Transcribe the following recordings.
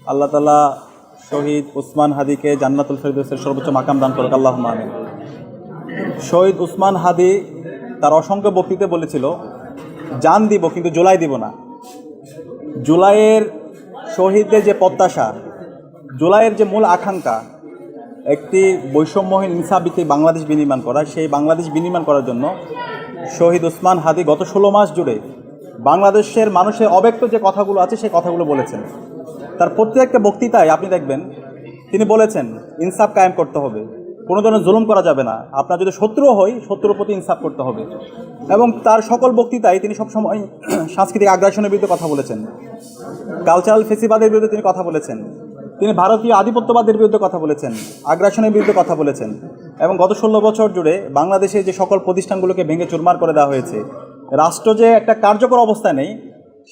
আল্লাহ তাআলা শহীদ উসমান হাদিকে জান্নাতুল ফেরদৌসের সর্বোচ্চ মাকাম দান করুক, আল্লাহুম্মা আমিন। শহীদ উসমান হাদি তার অসংখ্য বক্তৃতায় বলেছিল, জান দিব কিন্তু জুলাই দিব না। জুলাইয়ের শহীদদের যে প্রত্যাশা, জুলাইয়ের যে মূল আকাঙ্ক্ষা, একটি বৈষম্যহীন ইনসাফভিত্তিক বাংলাদেশ বিনির্মাণ করা, সেই বাংলাদেশ বিনির্মাণ করার জন্য শহীদ উসমান হাদি গত 16 মাস জুড়ে বাংলাদেশের মানুষের অব্যক্ত যে কথাগুলো আছে সেই কথাগুলো বলেছেন। তার প্রত্যেকটা বক্তৃতায় আপনি দেখবেন তিনি বলেছেন ইনসাফ কায়েম করতে হবে, কোনো ধরনের জুলুম করা যাবে না, আপনার যদি শত্রুও হয় শত্রুর প্রতি ইনসাফ করতে হবে। এবং তার সকল বক্তৃতায় তিনি সবসময় সাংস্কৃতিক আগ্রাসনের বিরুদ্ধে কথা বলেছেন, কালচারাল ফেসিবাদের বিরুদ্ধে তিনি কথা বলেছেন, তিনি ভারতীয় আধিপত্যবাদের বিরুদ্ধে কথা বলেছেন, আগ্রাসনের বিরুদ্ধে কথা বলেছেন। এবং গত 16 বছর জুড়ে বাংলাদেশে যে সকল প্রতিষ্ঠানগুলোকে ভেঙে চুরমার করে দেওয়া হয়েছে, রাষ্ট্র যে একটা কার্যকর অবস্থায় নেই,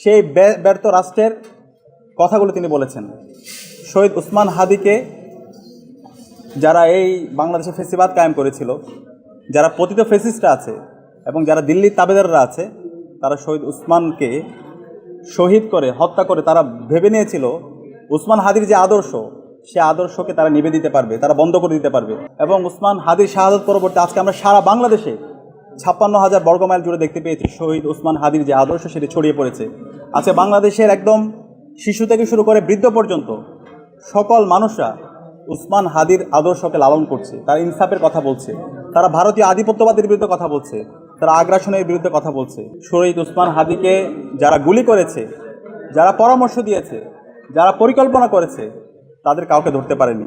সেই ব্যর্থ রাষ্ট্রের কথাগুলো তিনি বলেছেন। শহীদ উসমান হাদিকে যারা এই বাংলাদেশে ফেসিবাদ কায়েম করেছিল, যারা পতিত ফেসিস্টরা আছে এবং যারা দিল্লির তাবেদাররা আছে, তারা শহীদ উসমানকে শহীদ করে হত্যা করে তারা ভেবে নিয়েছিল উসমান হাদির যে আদর্শ, সে আদর্শকে তারা নিবে দিতে পারবে, তারা বন্ধ করে দিতে পারবে। এবং উসমান হাদির শাহাদত পরবর্তী আজকে আমরা সারা বাংলাদেশে 56,000 বর্গমাইল জুড়ে দেখতে পেয়েছি শহীদ উসমান হাদির যে আদর্শ সেটি ছড়িয়ে পড়েছে। আজকে বাংলাদেশের একদম শিশু থেকে শুরু করে বৃদ্ধ পর্যন্ত সকল মানুষরা উসমান হাদির আদর্শকে লালন করছে, তারা ইনসাফের কথা বলছে, তারা ভারতীয় আধিপত্যবাদের বিরুদ্ধে কথা বলছে, তারা আগ্রাসনের বিরুদ্ধে কথা বলছে। শহীদ উসমান হাদিকে যারা গুলি করেছে, যারা পরামর্শ দিয়েছে, যারা পরিকল্পনা করেছে, তাদের কাউকে ধরতে পারেনি।